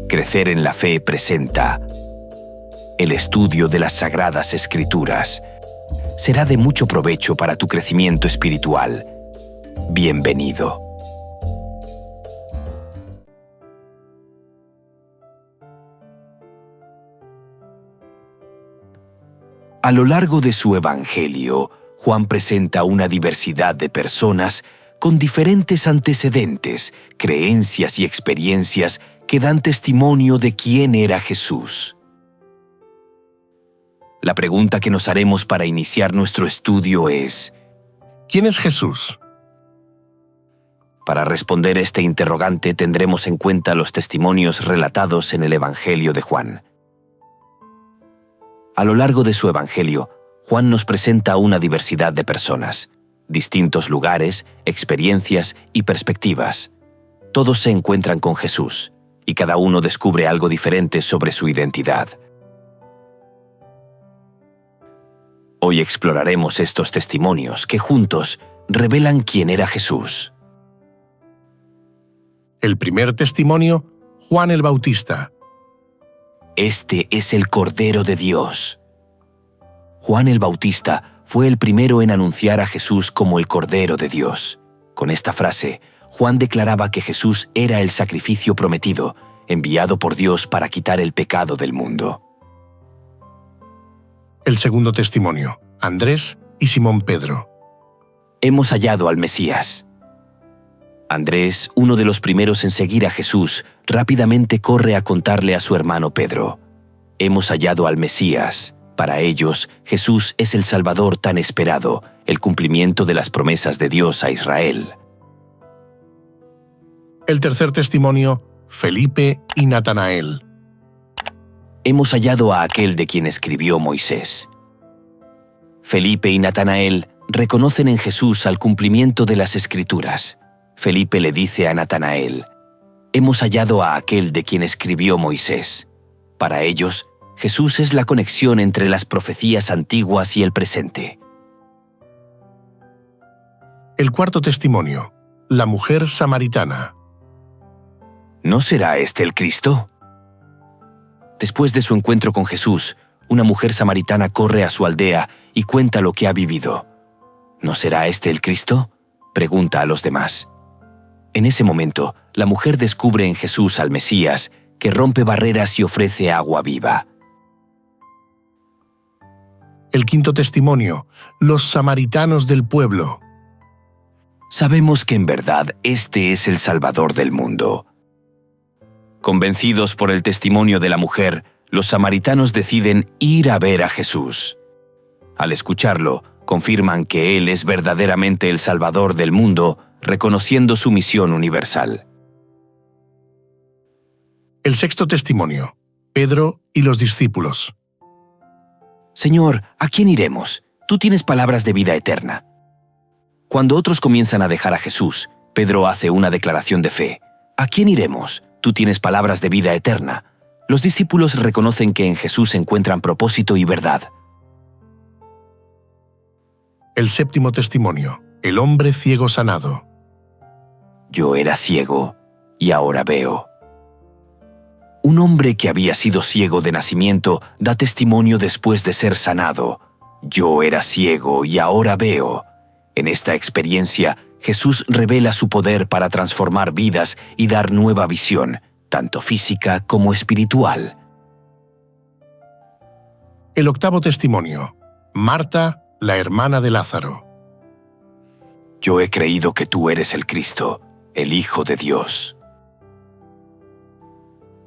Crecer en la Fe presenta el estudio de las Sagradas Escrituras. Será de mucho provecho para tu crecimiento espiritual. Bienvenido. A lo largo de su Evangelio, Juan presenta una diversidad de personas con diferentes antecedentes, creencias y experiencias que dan testimonio de quién era Jesús. La pregunta que nos haremos para iniciar nuestro estudio es: ¿quién es Jesús? Para responder este interrogante tendremos en cuenta los testimonios relatados en el Evangelio de Juan. A lo largo de su Evangelio, Juan nos presenta una diversidad de personas, distintos lugares, experiencias y perspectivas. Todos se encuentran con Jesús, y cada uno descubre algo diferente sobre su identidad. Hoy exploraremos estos testimonios que juntos revelan quién era Jesús. El primer testimonio, Juan el Bautista. Este es el Cordero de Dios. Juan el Bautista fue el primero en anunciar a Jesús como el Cordero de Dios. Con esta frase, Juan declaraba que Jesús era el sacrificio prometido, enviado por Dios para quitar el pecado del mundo. El segundo testimonio, Andrés y Simón Pedro. Hemos hallado al Mesías. Andrés, uno de los primeros en seguir a Jesús, rápidamente corre a contarle a su hermano Pedro: hemos hallado al Mesías. Para ellos, Jesús es el Salvador tan esperado, el cumplimiento de las promesas de Dios a Israel. El tercer testimonio, Felipe y Natanael. Hemos hallado a aquel de quien escribió Moisés. Felipe y Natanael reconocen en Jesús al cumplimiento de las Escrituras. Felipe le dice a Natanael: hemos hallado a aquel de quien escribió Moisés. Para ellos, Jesús es la conexión entre las profecías antiguas y el presente. El cuarto testimonio, la mujer samaritana. ¿No será este el Cristo? Después de su encuentro con Jesús, una mujer samaritana corre a su aldea y cuenta lo que ha vivido. ¿No será este el Cristo?, pregunta a los demás. En ese momento, la mujer descubre en Jesús al Mesías, que rompe barreras y ofrece agua viva. El quinto testimonio, los samaritanos del pueblo. Sabemos que en verdad este es el Salvador del mundo. Convencidos por el testimonio de la mujer, los samaritanos deciden ir a ver a Jesús. Al escucharlo, confirman que Él es verdaderamente el Salvador del mundo, reconociendo su misión universal. El sexto testimonio, Pedro y los discípulos. Señor, ¿a quién iremos? Tú tienes palabras de vida eterna. Cuando otros comienzan a dejar a Jesús, Pedro hace una declaración de fe. ¿A quién iremos? Tú tienes palabras de vida eterna. Los discípulos reconocen que en Jesús encuentran propósito y verdad. El séptimo testimonio, el hombre ciego sanado. Yo era ciego y ahora veo. Un hombre que había sido ciego de nacimiento da testimonio después de ser sanado. Yo era ciego y ahora veo. En esta experiencia, Jesús revela su poder para transformar vidas y dar nueva visión, tanto física como espiritual. El octavo testimonio, Marta, la hermana de Lázaro. Yo he creído que tú eres el Cristo, el Hijo de Dios.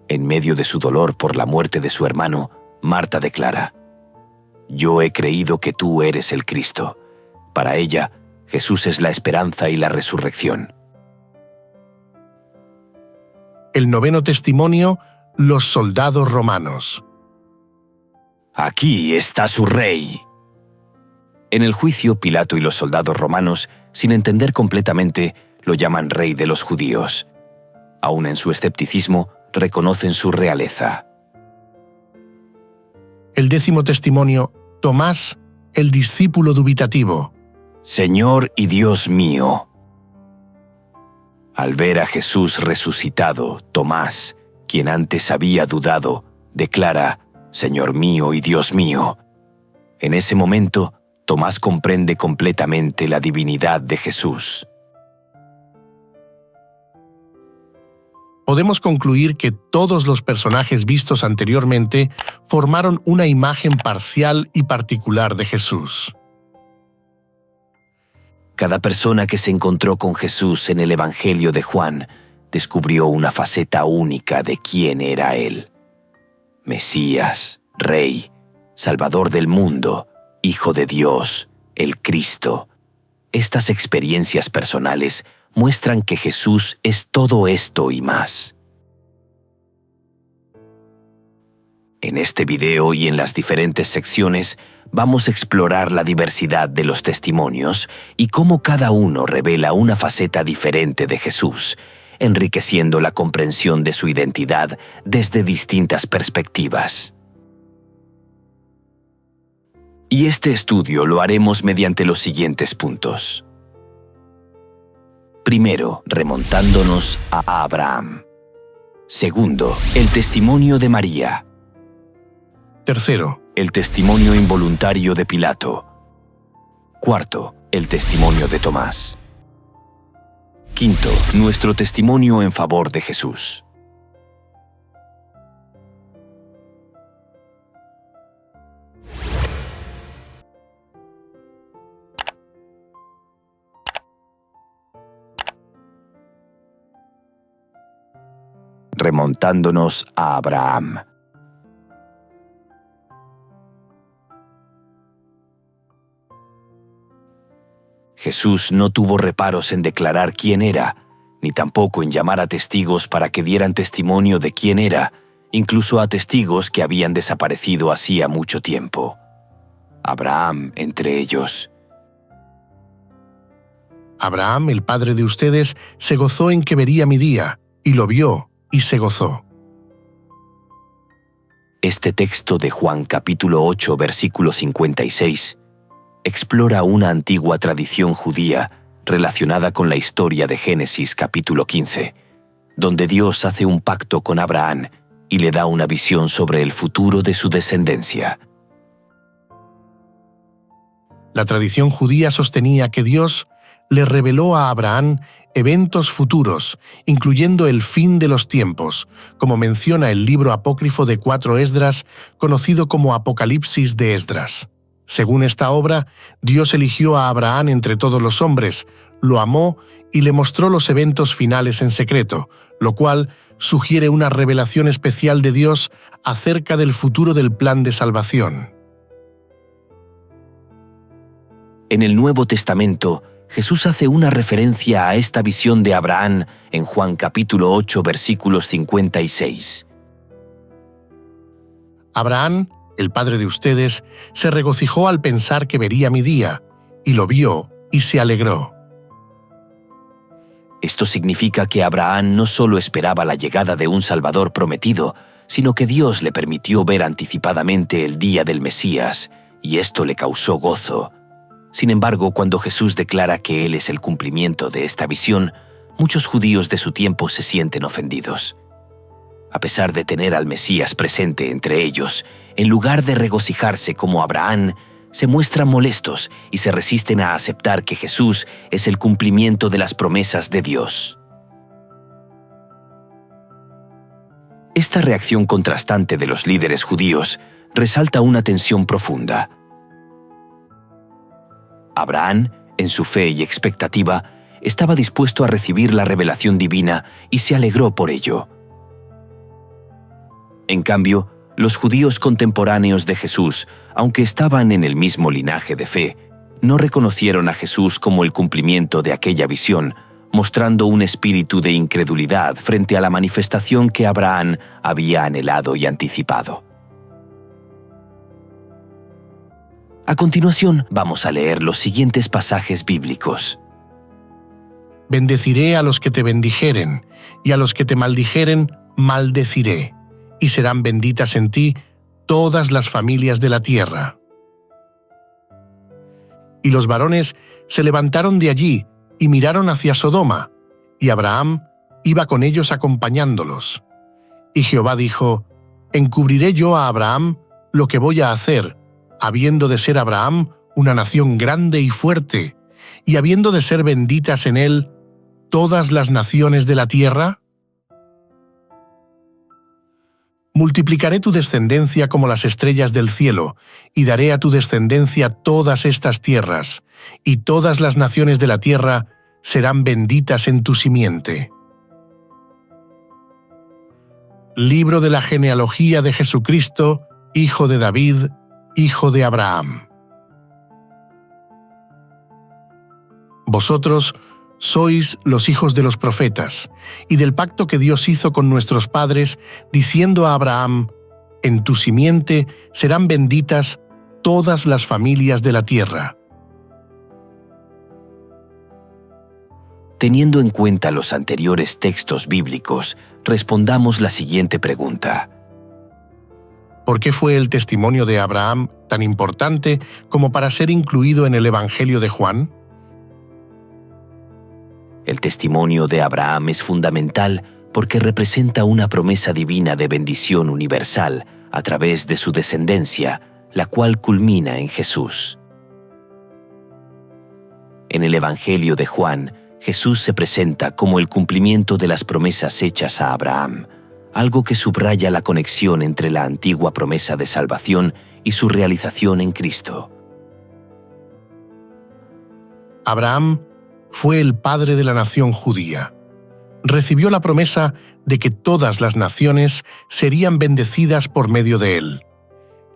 En medio de su dolor por la muerte de su hermano, Marta declara: yo he creído que tú eres el Cristo. Para ella, Jesús es la esperanza y la resurrección. El noveno testimonio, los soldados romanos. Aquí está su rey. En el juicio, Pilato y los soldados romanos, sin entender completamente, lo llaman rey de los judíos. Aún en su escepticismo, reconocen su realeza. El décimo testimonio, Tomás, el discípulo dubitativo. Señor y Dios mío. Al ver a Jesús resucitado, Tomás, quien antes había dudado, declara: «Señor mío y Dios mío». En ese momento, Tomás comprende completamente la divinidad de Jesús. Podemos concluir que todos los personajes vistos anteriormente formaron una imagen parcial y particular de Jesús. Cada persona que se encontró con Jesús en el Evangelio de Juan descubrió una faceta única de quién era Él. Mesías, Rey, Salvador del mundo, Hijo de Dios, el Cristo. Estas experiencias personales muestran que Jesús es todo esto y más. En este video y en las diferentes secciones vamos a explorar la diversidad de los testimonios y cómo cada uno revela una faceta diferente de Jesús, enriqueciendo la comprensión de su identidad desde distintas perspectivas. Y este estudio lo haremos mediante los siguientes puntos. Primero, remontándonos a Abraham. Segundo, el testimonio de María. Tercero, El testimonio involuntario de Pilato. Cuarto, el testimonio de Tomás. Quinto, nuestro testimonio en favor de Jesús. Remontándonos a Abraham. Jesús no tuvo reparos en declarar quién era, ni tampoco en llamar a testigos para que dieran testimonio de quién era, incluso a testigos que habían desaparecido hacía mucho tiempo. Abraham entre ellos. Abraham, el padre de ustedes, se gozó en que vería mi día, y lo vio, y se gozó. Este texto de Juan capítulo 8, versículo 56, explora una antigua tradición judía relacionada con la historia de Génesis capítulo 15, donde Dios hace un pacto con Abraham y le da una visión sobre el futuro de su descendencia. La tradición judía sostenía que Dios le reveló a Abraham eventos futuros, incluyendo el fin de los tiempos, como menciona el libro apócrifo de 4 Esdras, conocido como Apocalipsis de Esdras. Según esta obra, Dios eligió a Abraham entre todos los hombres, lo amó y le mostró los eventos finales en secreto, lo cual sugiere una revelación especial de Dios acerca del futuro del plan de salvación. En el Nuevo Testamento, Jesús hace una referencia a esta visión de Abraham en Juan capítulo 8, versículos 56. Abraham, el padre de ustedes, se regocijó al pensar que vería mi día, y lo vio y se alegró. Esto significa que Abraham no solo esperaba la llegada de un Salvador prometido, sino que Dios le permitió ver anticipadamente el día del Mesías, y esto le causó gozo. Sin embargo, cuando Jesús declara que Él es el cumplimiento de esta visión, muchos judíos de su tiempo se sienten ofendidos. A pesar de tener al Mesías presente entre ellos, en lugar de regocijarse como Abraham, se muestran molestos y se resisten a aceptar que Jesús es el cumplimiento de las promesas de Dios. Esta reacción contrastante de los líderes judíos resalta una tensión profunda. Abraham, en su fe y expectativa, estaba dispuesto a recibir la revelación divina y se alegró por ello. En cambio, los judíos contemporáneos de Jesús, aunque estaban en el mismo linaje de fe, no reconocieron a Jesús como el cumplimiento de aquella visión, mostrando un espíritu de incredulidad frente a la manifestación que Abraham había anhelado y anticipado. A continuación, vamos a leer los siguientes pasajes bíblicos. Bendeciré a los que te bendijeren, y a los que te maldijeren, maldeciré, y serán benditas en ti todas las familias de la tierra. Y los varones se levantaron de allí y miraron hacia Sodoma, y Abraham iba con ellos acompañándolos. Y Jehová dijo: «¿Encubriré yo a Abraham lo que voy a hacer, habiendo de ser Abraham una nación grande y fuerte, y habiendo de ser benditas en él todas las naciones de la tierra? Multiplicaré tu descendencia como las estrellas del cielo, y daré a tu descendencia todas estas tierras, y todas las naciones de la tierra serán benditas en tu simiente». Libro de la genealogía de Jesucristo, hijo de David, hijo de Abraham. Vosotros sois los hijos de los profetas, y del pacto que Dios hizo con nuestros padres, diciendo a Abraham: «En tu simiente serán benditas todas las familias de la tierra». Teniendo en cuenta los anteriores textos bíblicos, respondamos la siguiente pregunta. ¿Por qué fue el testimonio de Abraham tan importante como para ser incluido en el Evangelio de Juan? El testimonio de Abraham es fundamental porque representa una promesa divina de bendición universal a través de su descendencia, la cual culmina en Jesús. En el Evangelio de Juan, Jesús se presenta como el cumplimiento de las promesas hechas a Abraham, algo que subraya la conexión entre la antigua promesa de salvación y su realización en Cristo. Abraham fue el padre de la nación judía. Recibió la promesa de que todas las naciones serían bendecidas por medio de él.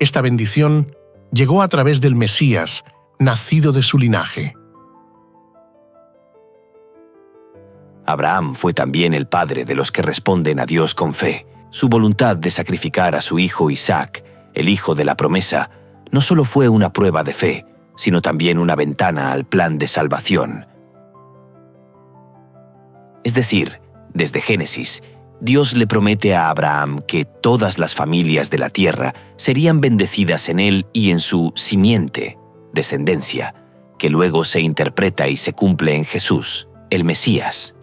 Esta bendición llegó a través del Mesías, nacido de su linaje. Abraham fue también el padre de los que responden a Dios con fe. Su voluntad de sacrificar a su hijo Isaac, el hijo de la promesa, no solo fue una prueba de fe, sino también una ventana al plan de salvación. Es decir, desde Génesis, Dios le promete a Abraham que todas las familias de la tierra serían bendecidas en él y en su simiente, descendencia, que luego se interpreta y se cumple en Jesús, el Mesías.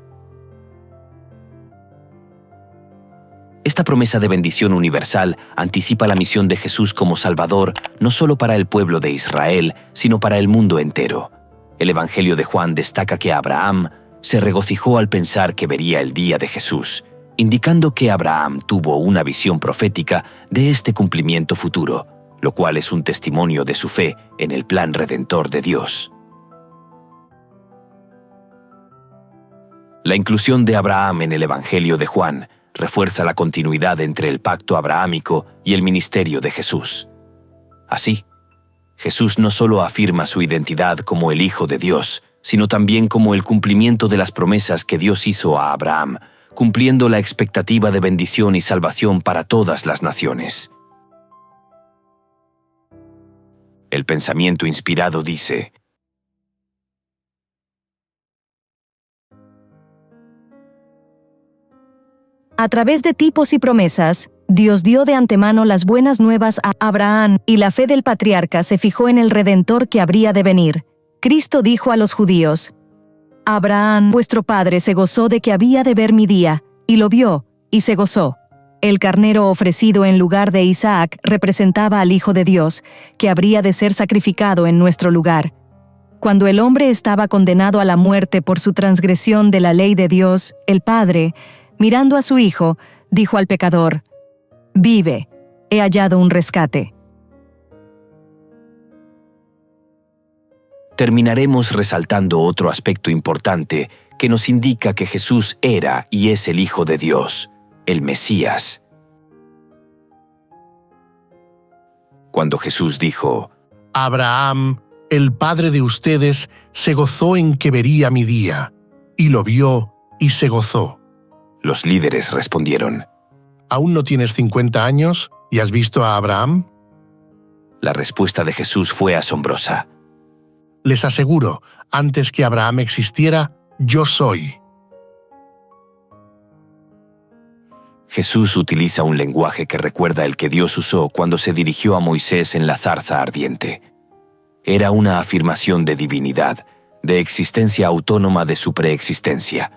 Esta promesa de bendición universal anticipa la misión de Jesús como Salvador no solo para el pueblo de Israel, sino para el mundo entero. El Evangelio de Juan destaca que Abraham se regocijó al pensar que vería el día de Jesús, indicando que Abraham tuvo una visión profética de este cumplimiento futuro, lo cual es un testimonio de su fe en el plan redentor de Dios. La inclusión de Abraham en el Evangelio de Juan refuerza la continuidad entre el pacto abrahámico y el ministerio de Jesús. Así, Jesús no solo afirma su identidad como el Hijo de Dios, sino también como el cumplimiento de las promesas que Dios hizo a Abraham, cumpliendo la expectativa de bendición y salvación para todas las naciones. El pensamiento inspirado dice: a través de tipos y promesas, Dios dio de antemano las buenas nuevas a Abraham, y la fe del patriarca se fijó en el Redentor que habría de venir. Cristo dijo a los judíos: Abraham, vuestro padre, se gozó de que había de ver mi día, y lo vio, y se gozó. El carnero ofrecido en lugar de Isaac representaba al Hijo de Dios, que habría de ser sacrificado en nuestro lugar. Cuando el hombre estaba condenado a la muerte por su transgresión de la ley de Dios, el Padre, mirando a su Hijo, dijo al pecador: vive, he hallado un rescate. Terminaremos resaltando otro aspecto importante que nos indica que Jesús era y es el Hijo de Dios, el Mesías. Cuando Jesús dijo: Abraham, el padre de ustedes, se gozó en que vería mi día, y lo vio y se gozó. Los líderes respondieron: ¿Aún no tienes 50 años y has visto a Abraham? La respuesta de Jesús fue asombrosa. Les aseguro, antes que Abraham existiera, yo soy. Jesús utiliza un lenguaje que recuerda el que Dios usó cuando se dirigió a Moisés en la zarza ardiente. Era una afirmación de divinidad, de existencia autónoma de su preexistencia.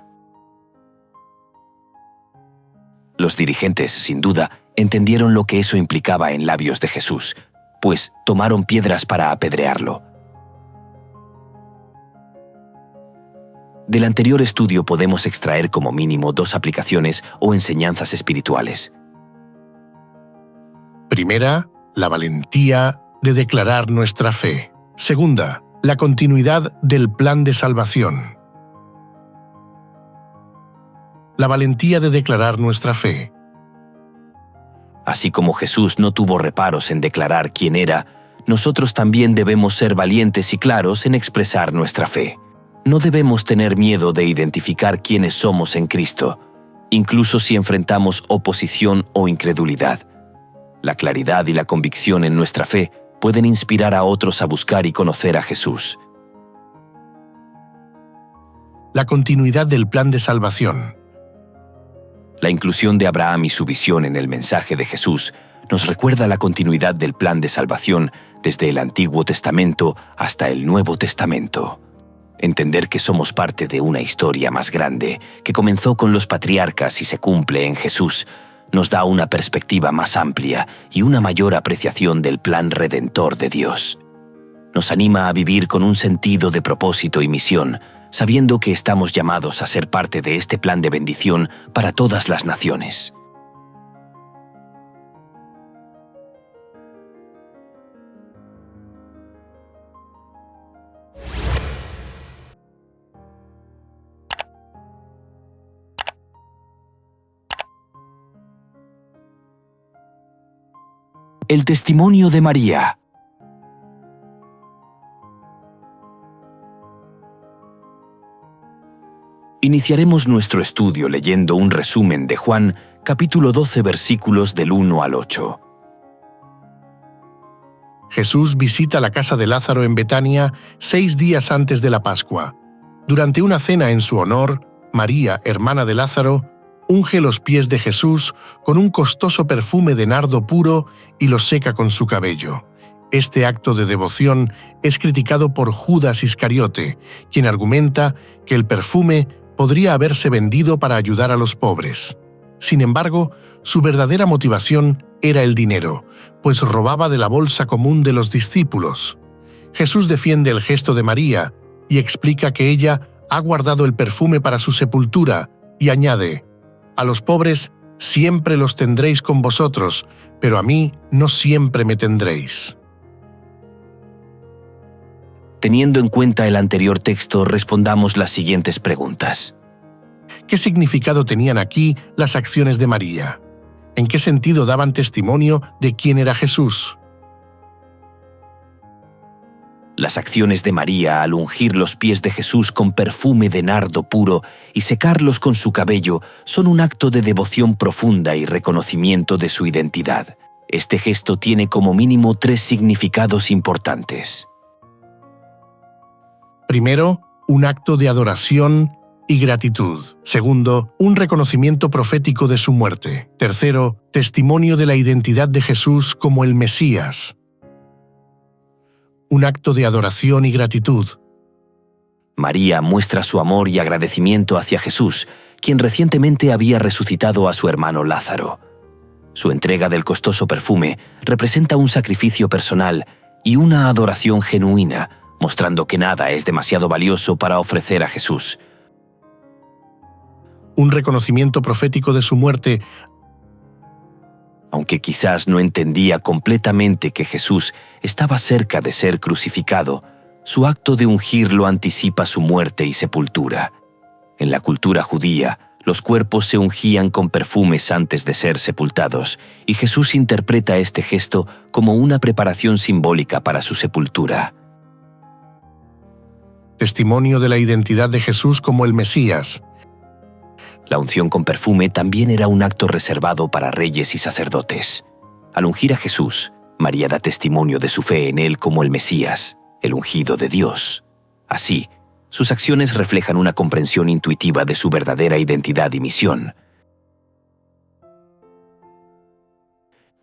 Los dirigentes, sin duda, entendieron lo que eso implicaba en labios de Jesús, pues tomaron piedras para apedrearlo. Del anterior estudio podemos extraer como mínimo 2 aplicaciones o enseñanzas espirituales. Primera, la valentía de declarar nuestra fe. Segunda, la continuidad del plan de salvación. La valentía de declarar nuestra fe. Así como Jesús no tuvo reparos en declarar quién era, nosotros también debemos ser valientes y claros en expresar nuestra fe. No debemos tener miedo de identificar quiénes somos en Cristo, incluso si enfrentamos oposición o incredulidad. La claridad y la convicción en nuestra fe pueden inspirar a otros a buscar y conocer a Jesús. La continuidad del plan de salvación. La inclusión de Abraham y su visión en el mensaje de Jesús nos recuerda la continuidad del plan de salvación desde el Antiguo Testamento hasta el Nuevo Testamento. Entender que somos parte de una historia más grande que comenzó con los patriarcas y se cumple en Jesús nos da una perspectiva más amplia y una mayor apreciación del plan redentor de Dios. Nos anima a vivir con un sentido de propósito y misión, sabiendo que estamos llamados a ser parte de este plan de bendición para todas las naciones. El testimonio de María. Iniciaremos nuestro estudio leyendo un resumen de Juan, capítulo 12, versículos del 1 al 8. Jesús visita la casa de Lázaro en Betania 6 días antes de la Pascua. Durante una cena en su honor, María, hermana de Lázaro, unge los pies de Jesús con un costoso perfume de nardo puro y los seca con su cabello. Este acto de devoción es criticado por Judas Iscariote, quien argumenta que el perfume podría haberse vendido para ayudar a los pobres. Sin embargo, su verdadera motivación era el dinero, pues robaba de la bolsa común de los discípulos. Jesús defiende el gesto de María y explica que ella ha guardado el perfume para su sepultura y añade: «A los pobres siempre los tendréis con vosotros, pero a mí no siempre me tendréis». Teniendo en cuenta el anterior texto, respondamos las siguientes preguntas. ¿Qué significado tenían aquí las acciones de María? ¿En qué sentido daban testimonio de quién era Jesús? Las acciones de María al ungir los pies de Jesús con perfume de nardo puro y secarlos con su cabello son un acto de devoción profunda y reconocimiento de su identidad. Este gesto tiene como mínimo 3 significados importantes. Primero, un acto de adoración y gratitud. Segundo, un reconocimiento profético de su muerte. Tercero, testimonio de la identidad de Jesús como el Mesías. Un acto de adoración y gratitud. María muestra su amor y agradecimiento hacia Jesús, quien recientemente había resucitado a su hermano Lázaro. Su entrega del costoso perfume representa un sacrificio personal y una adoración genuina, mostrando que nada es demasiado valioso para ofrecer a Jesús. Un reconocimiento profético de su muerte. Aunque quizás no entendía completamente que Jesús estaba cerca de ser crucificado, su acto de ungirlo anticipa su muerte y sepultura. En la cultura judía, los cuerpos se ungían con perfumes antes de ser sepultados, y Jesús interpreta este gesto como una preparación simbólica para su sepultura. Testimonio de la identidad de Jesús como el Mesías. La unción con perfume también era un acto reservado para reyes y sacerdotes. Al ungir a Jesús, María da testimonio de su fe en él como el Mesías, el ungido de Dios. Así, sus acciones reflejan una comprensión intuitiva de su verdadera identidad y misión.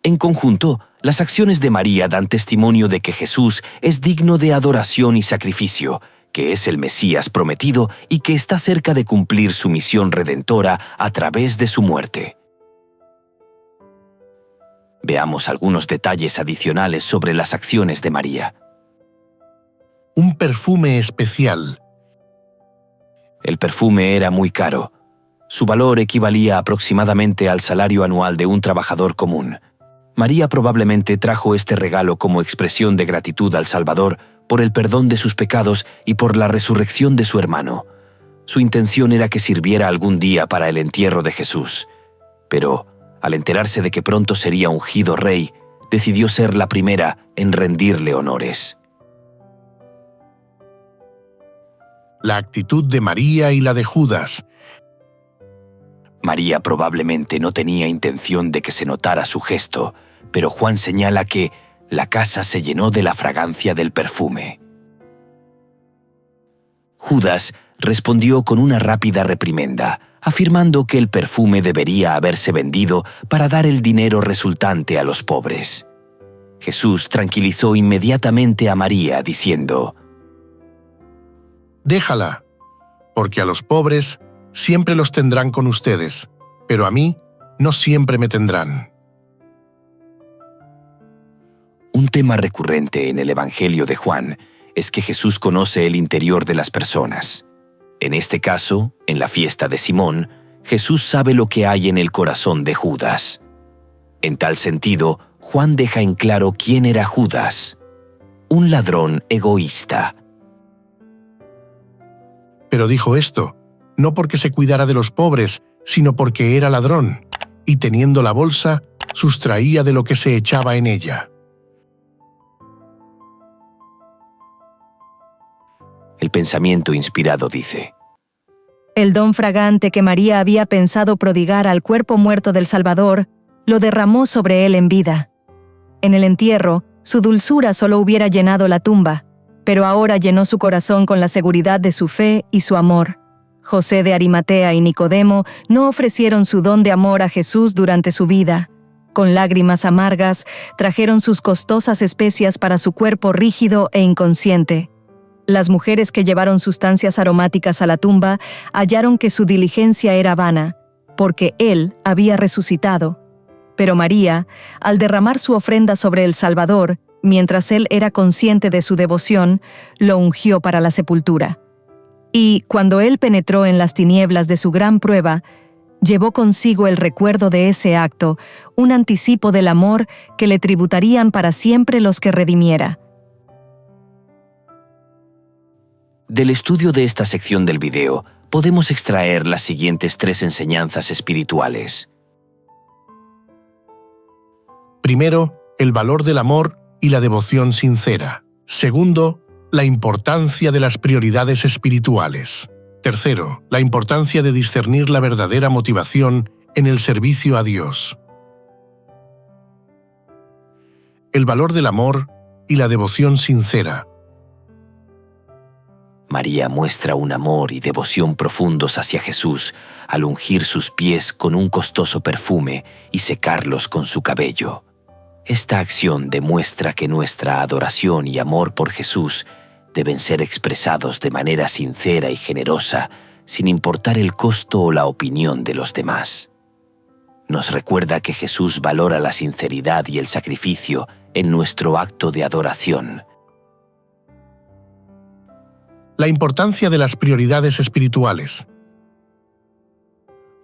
En conjunto, las acciones de María dan testimonio de que Jesús es digno de adoración y sacrificio, que es el Mesías prometido y que está cerca de cumplir su misión redentora a través de su muerte. Veamos algunos detalles adicionales sobre las acciones de María. Un perfume especial. El perfume era muy caro. Su valor equivalía aproximadamente al salario anual de un trabajador común. María probablemente trajo este regalo como expresión de gratitud al Salvador por el perdón de sus pecados y por la resurrección de su hermano. Su intención era que sirviera algún día para el entierro de Jesús. Pero, al enterarse de que pronto sería ungido rey, decidió ser la primera en rendirle honores. La actitud de María y la de Judas. María probablemente no tenía intención de que se notara su gesto, pero Juan señala que la casa se llenó de la fragancia del perfume. Judas respondió con una rápida reprimenda, afirmando que el perfume debería haberse vendido para dar el dinero resultante a los pobres. Jesús tranquilizó inmediatamente a María, diciendo: Déjala, porque a los pobres siempre los tendrán con ustedes, pero a mí no siempre me tendrán. Un tema recurrente en el Evangelio de Juan es que Jesús conoce el interior de las personas. En este caso, en la fiesta de Simón, Jesús sabe lo que hay en el corazón de Judas. En tal sentido, Juan deja en claro quién era Judas: un ladrón egoísta. Pero dijo esto, no porque se cuidara de los pobres, sino porque era ladrón, y teniendo la bolsa, sustraía de lo que se echaba en ella. El pensamiento inspirado dice: El don fragante que María había pensado prodigar al cuerpo muerto del Salvador, lo derramó sobre él en vida. En el entierro, su dulzura solo hubiera llenado la tumba, pero ahora llenó su corazón con la seguridad de su fe y su amor. José de Arimatea y Nicodemo no ofrecieron su don de amor a Jesús durante su vida. Con lágrimas amargas, trajeron sus costosas especias para su cuerpo rígido e inconsciente. Las mujeres que llevaron sustancias aromáticas a la tumba hallaron que su diligencia era vana, porque Él había resucitado. Pero María, al derramar su ofrenda sobre el Salvador, mientras Él era consciente de su devoción, lo ungió para la sepultura. Y, cuando Él penetró en las tinieblas de su gran prueba, llevó consigo el recuerdo de ese acto, un anticipo del amor que le tributarían para siempre los que redimiera. Del estudio de esta sección del video, podemos extraer las siguientes 3 enseñanzas espirituales. Primero, el valor del amor y la devoción sincera. Segundo, la importancia de las prioridades espirituales. Tercero, la importancia de discernir la verdadera motivación en el servicio a Dios. El valor del amor y la devoción sincera. María muestra un amor y devoción profundos hacia Jesús al ungir sus pies con un costoso perfume y secarlos con su cabello. Esta acción demuestra que nuestra adoración y amor por Jesús deben ser expresados de manera sincera y generosa, sin importar el costo o la opinión de los demás. Nos recuerda que Jesús valora la sinceridad y el sacrificio en nuestro acto de adoración. La importancia de las prioridades espirituales.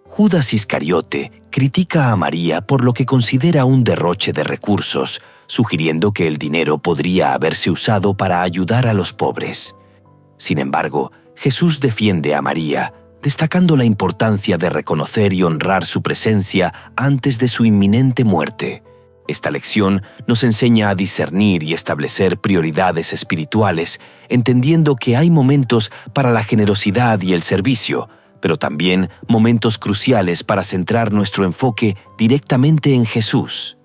Judas Iscariote critica a María por lo que considera un derroche de recursos, sugiriendo que el dinero podría haberse usado para ayudar a los pobres. Sin embargo, Jesús defiende a María, destacando la importancia de reconocer y honrar su presencia antes de su inminente muerte. Esta lección nos enseña a discernir y establecer prioridades espirituales, entendiendo que hay momentos para la generosidad y el servicio, pero también momentos cruciales para centrar nuestro enfoque directamente en Jesús.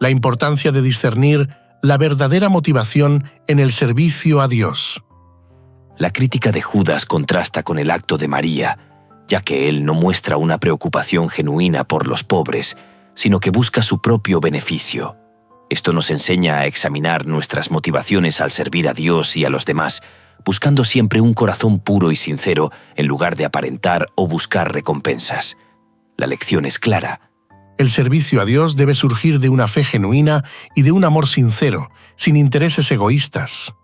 La importancia de discernir la verdadera motivación en el servicio a Dios. La crítica de Judas contrasta con el acto de María, ya que él no muestra una preocupación genuina por los pobres, sino que busca su propio beneficio. Esto nos enseña a examinar nuestras motivaciones al servir a Dios y a los demás, buscando siempre un corazón puro y sincero en lugar de aparentar o buscar recompensas. La lección es clara. El servicio a Dios debe surgir de una fe genuina y de un amor sincero, sin intereses egoístas.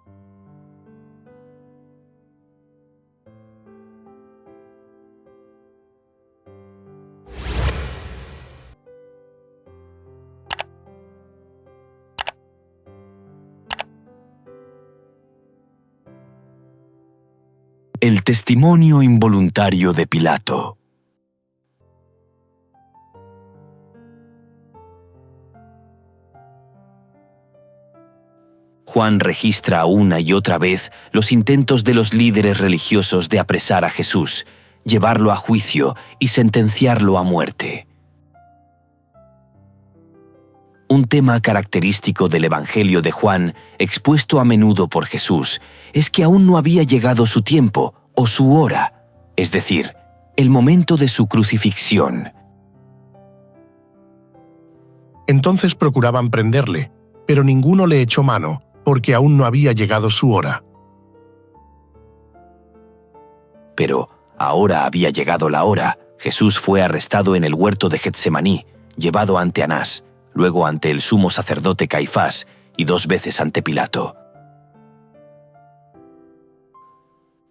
El testimonio involuntario de Pilato. Juan registra una y otra vez los intentos de los líderes religiosos de apresar a Jesús, llevarlo a juicio y sentenciarlo a muerte. Un tema característico del Evangelio de Juan, expuesto a menudo por Jesús, es que aún no había llegado su tiempo o su hora, es decir, el momento de su crucifixión. Entonces procuraban prenderle, pero ninguno le echó mano, porque aún no había llegado su hora. Pero ahora había llegado la hora. Jesús fue arrestado en el huerto de Getsemaní, llevado ante Anás, luego ante el sumo sacerdote Caifás y 2 veces ante Pilato.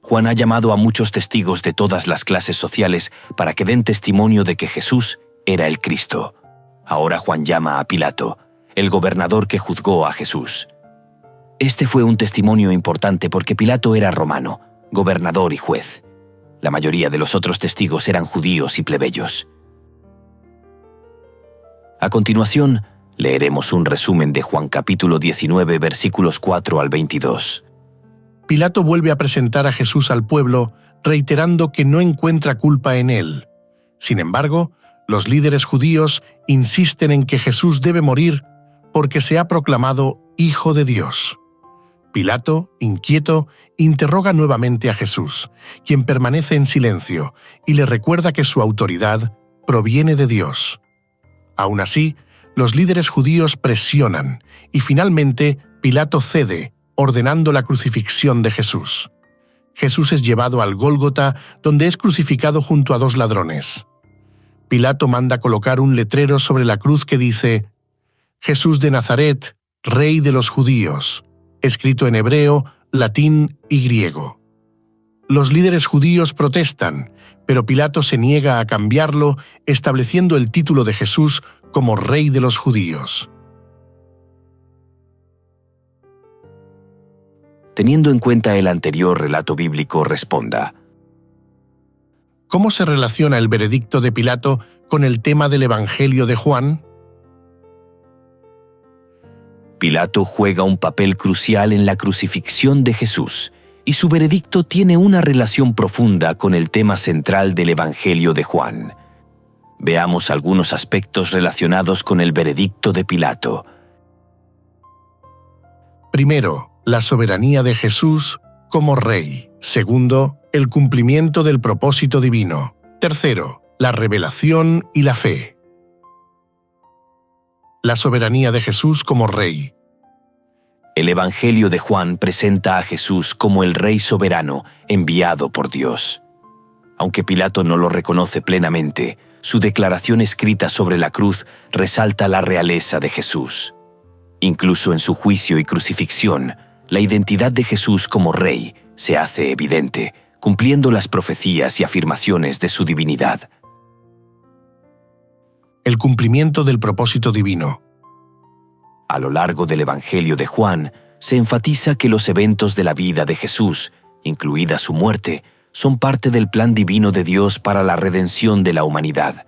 Juan ha llamado a muchos testigos de todas las clases sociales para que den testimonio de que Jesús era el Cristo. Ahora Juan llama a Pilato, el gobernador que juzgó a Jesús. Este fue un testimonio importante porque Pilato era romano, gobernador y juez. La mayoría de los otros testigos eran judíos y plebeyos. A continuación, leeremos un resumen de Juan capítulo 19, versículos 4 al 22. Pilato vuelve a presentar a Jesús al pueblo, reiterando que no encuentra culpa en él. Sin embargo, los líderes judíos insisten en que Jesús debe morir porque se ha proclamado Hijo de Dios. Pilato, inquieto, interroga nuevamente a Jesús, quien permanece en silencio, y le recuerda que su autoridad proviene de Dios. Aún así, los líderes judíos presionan, y finalmente Pilato cede, ordenando la crucifixión de Jesús. Jesús es llevado al Gólgota, donde es crucificado junto a 2 ladrones. Pilato manda colocar un letrero sobre la cruz que dice: Jesús de Nazaret, Rey de los judíos, escrito en hebreo, latín y griego. Los líderes judíos protestan, pero Pilato se niega a cambiarlo, estableciendo el título de Jesús como Rey de los judíos. Teniendo en cuenta el anterior relato bíblico, responda: ¿Cómo se relaciona el veredicto de Pilato con el tema del Evangelio de Juan? Pilato juega un papel crucial en la crucifixión de Jesús, y su veredicto tiene una relación profunda con el tema central del Evangelio de Juan. Veamos algunos aspectos relacionados con el veredicto de Pilato. Primero, la soberanía de Jesús como Rey. Segundo, el cumplimiento del propósito divino. Tercero, la revelación y la fe. La soberanía de Jesús como Rey. El Evangelio de Juan presenta a Jesús como el Rey soberano enviado por Dios. Aunque Pilato no lo reconoce plenamente, su declaración escrita sobre la cruz resalta la realeza de Jesús. Incluso en su juicio y crucifixión, la identidad de Jesús como Rey se hace evidente, cumpliendo las profecías y afirmaciones de su divinidad. El cumplimiento del propósito divino. A lo largo del Evangelio de Juan, se enfatiza que los eventos de la vida de Jesús, incluida su muerte, son parte del plan divino de Dios para la redención de la humanidad.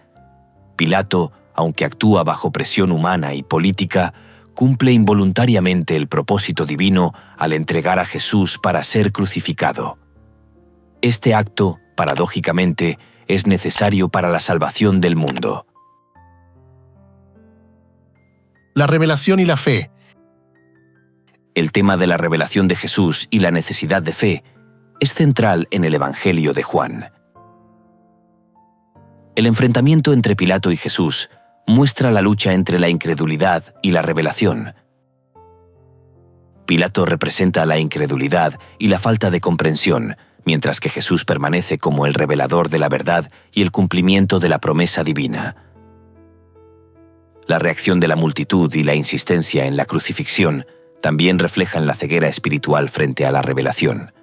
Pilato, aunque actúa bajo presión humana y política, cumple involuntariamente el propósito divino al entregar a Jesús para ser crucificado. Este acto, paradójicamente, es necesario para la salvación del mundo. La revelación y la fe. El tema de la revelación de Jesús y la necesidad de fe es central en el Evangelio de Juan. El enfrentamiento entre Pilato y Jesús muestra la lucha entre la incredulidad y la revelación. Pilato representa la incredulidad y la falta de comprensión, mientras que Jesús permanece como el revelador de la verdad y el cumplimiento de la promesa divina. La reacción de la multitud y la insistencia en la crucifixión también reflejan la ceguera espiritual frente a la revelación.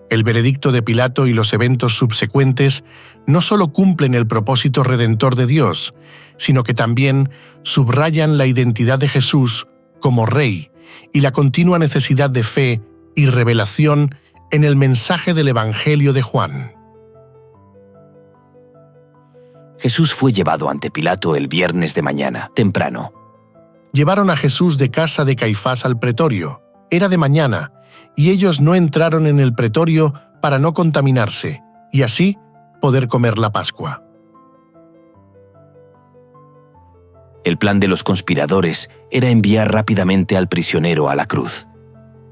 El veredicto de Pilato y los eventos subsecuentes no solo cumplen el propósito redentor de Dios, sino que también subrayan la identidad de Jesús como Rey y la continua necesidad de fe y revelación en el mensaje del Evangelio de Juan. Jesús fue llevado ante Pilato el viernes de mañana, temprano. Llevaron a Jesús de casa de Caifás al pretorio. Era de mañana, y ellos no entraron en el pretorio para no contaminarse, y así poder comer la Pascua. El plan de los conspiradores era enviar rápidamente al prisionero a la cruz.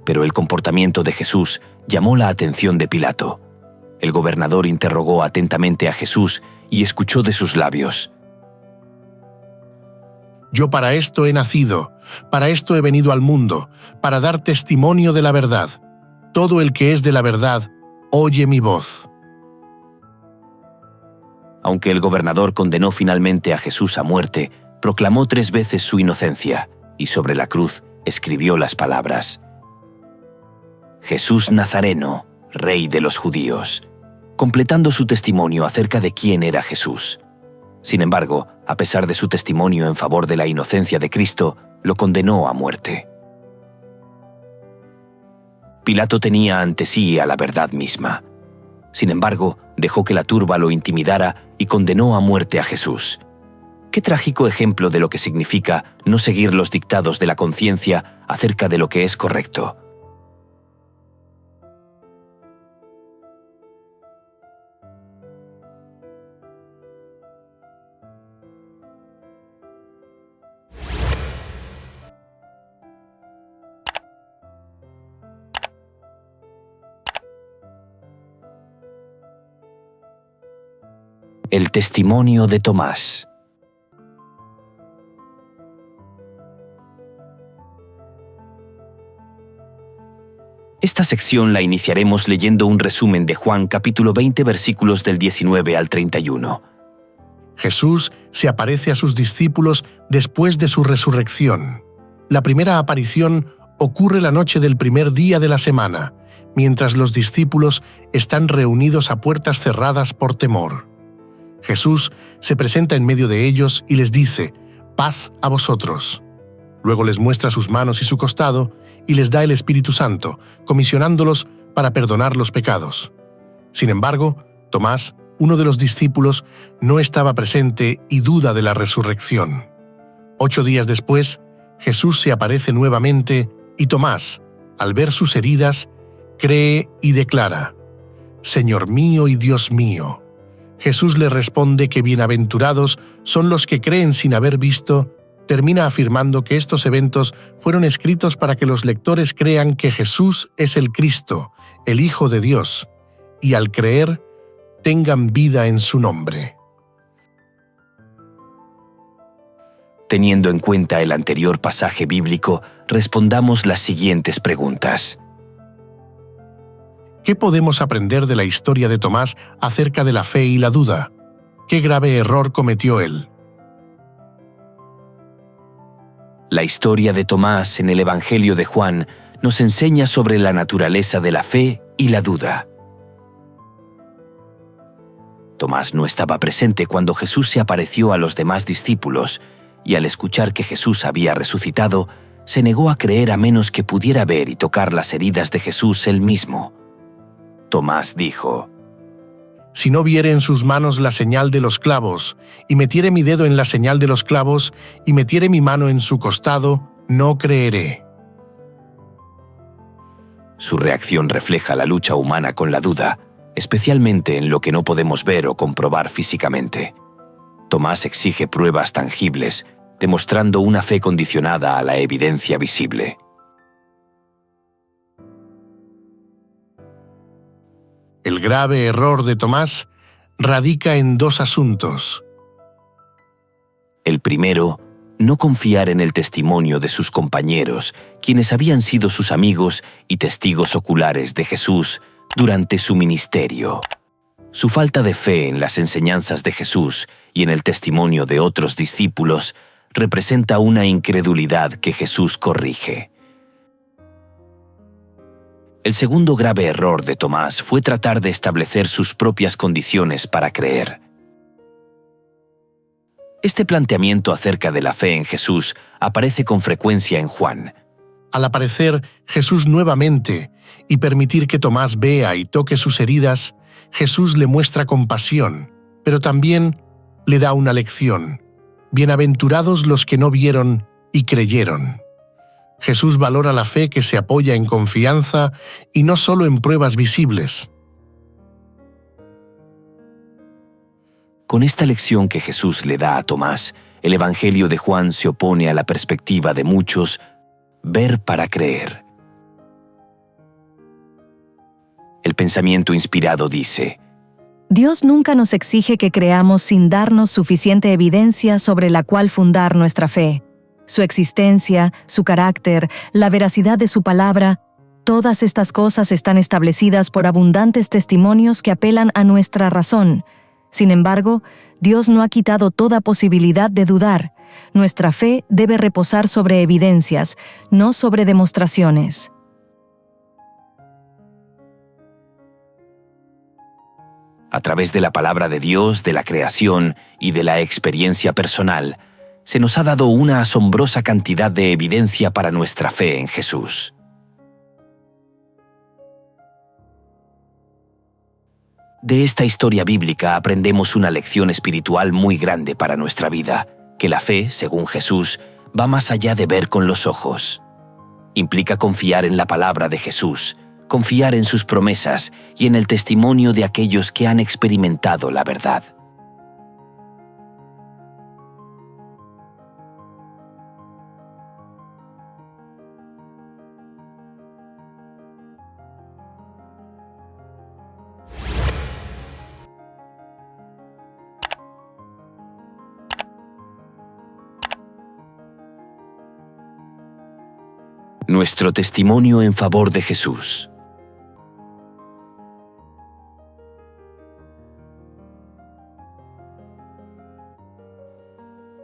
Pero el comportamiento de Jesús llamó la atención de Pilato. El gobernador interrogó atentamente a Jesús y escuchó de sus labios: Yo para esto he nacido, para esto he venido al mundo, para dar testimonio de la verdad. Todo el que es de la verdad, oye mi voz. Aunque el gobernador condenó finalmente a Jesús a muerte, proclamó 3 veces su inocencia y sobre la cruz escribió las palabras: Jesús Nazareno, Rey de los Judíos, completando su testimonio acerca de quién era Jesús. Sin embargo, a pesar de su testimonio en favor de la inocencia de Cristo, lo condenó a muerte. Pilato tenía ante sí a la verdad misma. Sin embargo, dejó que la turba lo intimidara y condenó a muerte a Jesús. Qué trágico ejemplo de lo que significa no seguir los dictados de la conciencia acerca de lo que es correcto. El testimonio de Tomás. Esta sección la iniciaremos leyendo un resumen de Juan capítulo 20 versículos del 19 al 31. Jesús se aparece a sus discípulos después de su resurrección. La primera aparición ocurre la noche del primer día de la semana, mientras los discípulos están reunidos a puertas cerradas por temor. Jesús se presenta en medio de ellos y les dice: «Paz a vosotros». Luego les muestra sus manos y su costado y les da el Espíritu Santo, comisionándolos para perdonar los pecados. Sin embargo, Tomás, uno de los discípulos, no estaba presente y duda de la resurrección. 8 días después, Jesús se aparece nuevamente y Tomás, al ver sus heridas, cree y declara: «Señor mío y Dios mío». Jesús le responde que bienaventurados son los que creen sin haber visto. Termina afirmando que estos eventos fueron escritos para que los lectores crean que Jesús es el Cristo, el Hijo de Dios, y al creer, tengan vida en su nombre. Teniendo en cuenta el anterior pasaje bíblico, respondamos las siguientes preguntas. ¿Qué podemos aprender de la historia de Tomás acerca de la fe y la duda? ¿Qué grave error cometió él? La historia de Tomás en el Evangelio de Juan nos enseña sobre la naturaleza de la fe y la duda. Tomás no estaba presente cuando Jesús se apareció a los demás discípulos y al escuchar que Jesús había resucitado, se negó a creer a menos que pudiera ver y tocar las heridas de Jesús él mismo. Tomás dijo: Si no viere en sus manos la señal de los clavos, y metiere mi dedo en la señal de los clavos, y metiere mi mano en su costado, no creeré. Su reacción refleja la lucha humana con la duda, especialmente en lo que no podemos ver o comprobar físicamente. Tomás exige pruebas tangibles, demostrando una fe condicionada a la evidencia visible. El grave error de Tomás radica en 2 asuntos. El primero, no confiar en el testimonio de sus compañeros, quienes habían sido sus amigos y testigos oculares de Jesús durante su ministerio. Su falta de fe en las enseñanzas de Jesús y en el testimonio de otros discípulos representa una incredulidad que Jesús corrige. El segundo grave error de Tomás fue tratar de establecer sus propias condiciones para creer. Este planteamiento acerca de la fe en Jesús aparece con frecuencia en Juan. Al aparecer Jesús nuevamente y permitir que Tomás vea y toque sus heridas, Jesús le muestra compasión, pero también le da una lección. Bienaventurados los que no vieron y creyeron. Jesús valora la fe que se apoya en confianza y no solo en pruebas visibles. Con esta lección que Jesús le da a Tomás, el Evangelio de Juan se opone a la perspectiva de muchos, ver para creer. El pensamiento inspirado dice: Dios nunca nos exige que creamos sin darnos suficiente evidencia sobre la cual fundar nuestra fe. Su existencia, su carácter, la veracidad de su palabra, todas estas cosas están establecidas por abundantes testimonios que apelan a nuestra razón. Sin embargo, Dios no ha quitado toda posibilidad de dudar. Nuestra fe debe reposar sobre evidencias, no sobre demostraciones. A través de la palabra de Dios, de la creación y de la experiencia personal, se nos ha dado una asombrosa cantidad de evidencia para nuestra fe en Jesús. De esta historia bíblica aprendemos una lección espiritual muy grande para nuestra vida, que la fe, según Jesús, va más allá de ver con los ojos. Implica confiar en la palabra de Jesús, confiar en sus promesas y en el testimonio de aquellos que han experimentado la verdad. Nuestro testimonio en favor de Jesús.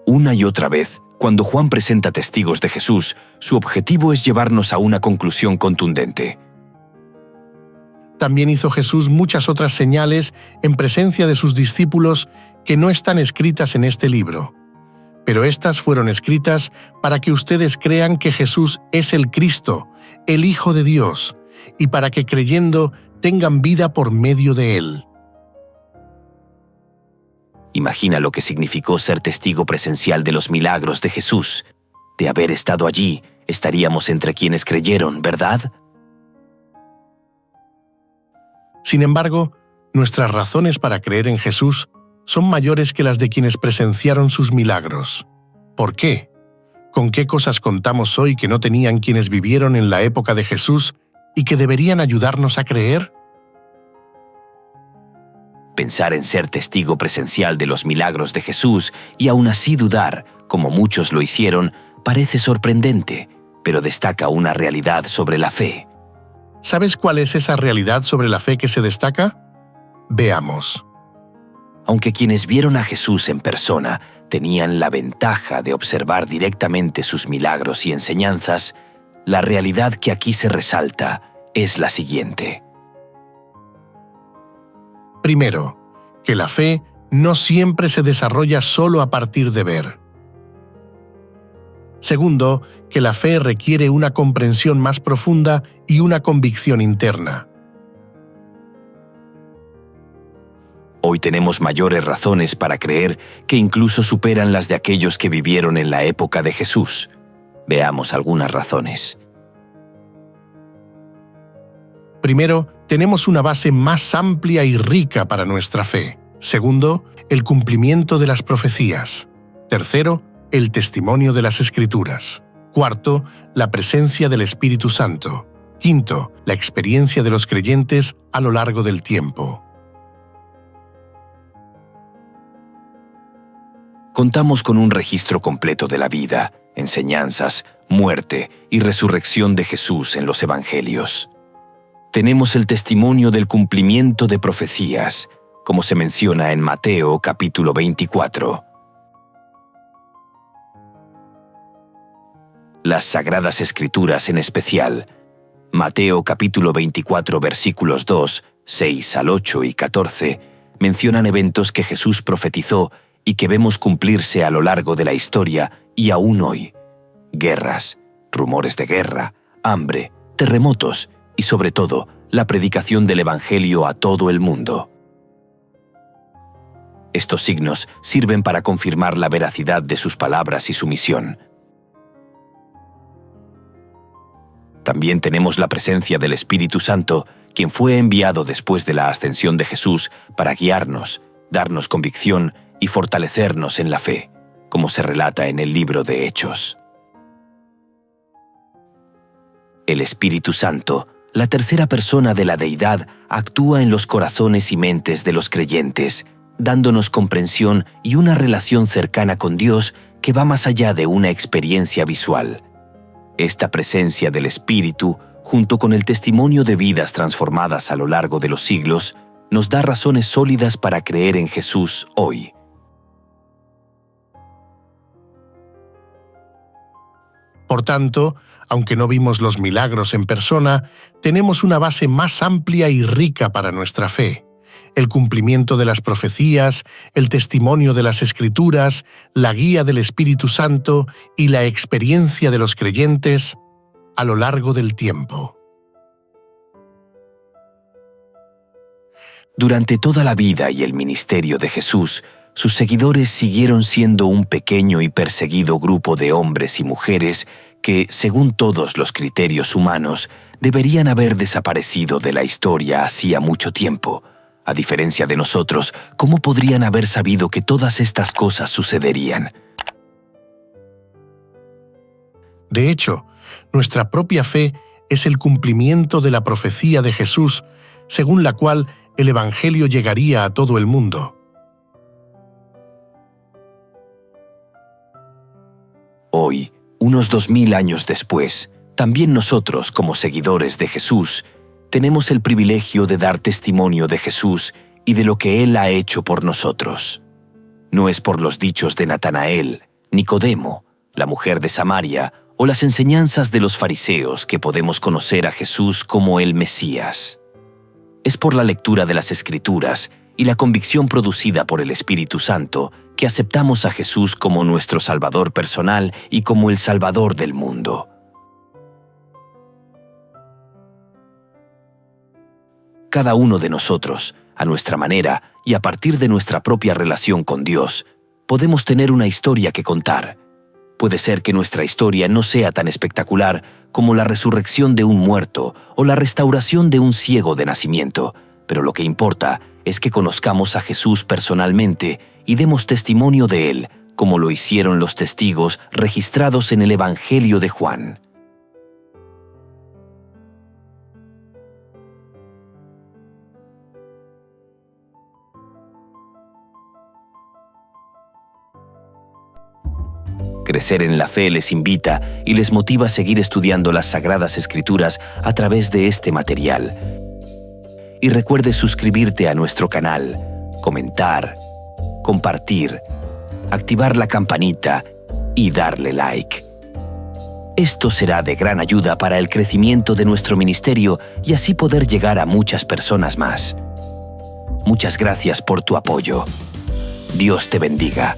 Una y otra vez, cuando Juan presenta testigos de Jesús, su objetivo es llevarnos a una conclusión contundente. También hizo Jesús muchas otras señales en presencia de sus discípulos que no están escritas en este libro. Pero estas fueron escritas para que ustedes crean que Jesús es el Cristo, el Hijo de Dios, y para que creyendo tengan vida por medio de Él. Imagina lo que significó ser testigo presencial de los milagros de Jesús. De haber estado allí, estaríamos entre quienes creyeron, ¿verdad? Sin embargo, nuestras razones para creer en Jesús son mayores que las de quienes presenciaron sus milagros. ¿Por qué? ¿Con qué cosas contamos hoy que no tenían quienes vivieron en la época de Jesús y que deberían ayudarnos a creer? Pensar en ser testigo presencial de los milagros de Jesús y aún así dudar, como muchos lo hicieron, parece sorprendente, pero destaca una realidad sobre la fe. ¿Sabes cuál es esa realidad sobre la fe que se destaca? Veamos. Aunque quienes vieron a Jesús en persona tenían la ventaja de observar directamente sus milagros y enseñanzas, la realidad que aquí se resalta es la siguiente. Primero, que la fe no siempre se desarrolla solo a partir de ver. Segundo, que la fe requiere una comprensión más profunda y una convicción interna. Hoy tenemos mayores razones para creer que incluso superan las de aquellos que vivieron en la época de Jesús. Veamos algunas razones. Primero, tenemos una base más amplia y rica para nuestra fe. Segundo, el cumplimiento de las profecías. Tercero, el testimonio de las Escrituras. Cuarto, la presencia del Espíritu Santo. Quinto, la experiencia de los creyentes a lo largo del tiempo. Contamos con un registro completo de la vida, enseñanzas, muerte y resurrección de Jesús en los Evangelios. Tenemos el testimonio del cumplimiento de profecías, como se menciona en Mateo capítulo 24. Las Sagradas Escrituras en especial, Mateo capítulo 24 versículos 2, 6 al 8 y 14, mencionan eventos que Jesús profetizó y que vemos cumplirse a lo largo de la historia y aún hoy. Guerras, rumores de guerra, hambre, terremotos y sobre todo, la predicación del Evangelio a todo el mundo. Estos signos sirven para confirmar la veracidad de sus palabras y su misión. También tenemos la presencia del Espíritu Santo, quien fue enviado después de la ascensión de Jesús para guiarnos, darnos convicción y fortalecernos en la fe, como se relata en el libro de Hechos. El Espíritu Santo, la tercera persona de la Deidad, actúa en los corazones y mentes de los creyentes, dándonos comprensión y una relación cercana con Dios que va más allá de una experiencia visual. Esta presencia del Espíritu, junto con el testimonio de vidas transformadas a lo largo de los siglos, nos da razones sólidas para creer en Jesús hoy. Por tanto, aunque no vimos los milagros en persona, tenemos una base más amplia y rica para nuestra fe: el cumplimiento de las profecías, el testimonio de las Escrituras, la guía del Espíritu Santo y la experiencia de los creyentes a lo largo del tiempo. Durante toda la vida y el ministerio de Jesús, sus seguidores siguieron siendo un pequeño y perseguido grupo de hombres y mujeres que, según todos los criterios humanos, deberían haber desaparecido de la historia hacía mucho tiempo. A diferencia de nosotros, ¿cómo podrían haber sabido que todas estas cosas sucederían? De hecho, nuestra propia fe es el cumplimiento de la profecía de Jesús, según la cual el Evangelio llegaría a todo el mundo. Hoy, unos 2000 años después, también nosotros, como seguidores de Jesús, tenemos el privilegio de dar testimonio de Jesús y de lo que Él ha hecho por nosotros. No es por los dichos de Natanael, Nicodemo, la mujer de Samaria o las enseñanzas de los fariseos que podemos conocer a Jesús como el Mesías. Es por la lectura de las Escrituras y la convicción producida por el Espíritu Santo que aceptamos a Jesús como nuestro Salvador personal y como el Salvador del mundo. Cada uno de nosotros, a nuestra manera y a partir de nuestra propia relación con Dios, podemos tener una historia que contar. Puede ser que nuestra historia no sea tan espectacular como la resurrección de un muerto o la restauración de un ciego de nacimiento, pero lo que importa es que conozcamos a Jesús personalmente y demos testimonio de Él, como lo hicieron los testigos registrados en el Evangelio de Juan. Crecer en la fe les invita y les motiva a seguir estudiando las Sagradas Escrituras a través de este material. Y recuerde suscribirte a nuestro canal, comentar, compartir, activar la campanita y darle like. Esto será de gran ayuda para el crecimiento de nuestro ministerio y así poder llegar a muchas personas más. Muchas gracias por tu apoyo. Dios te bendiga.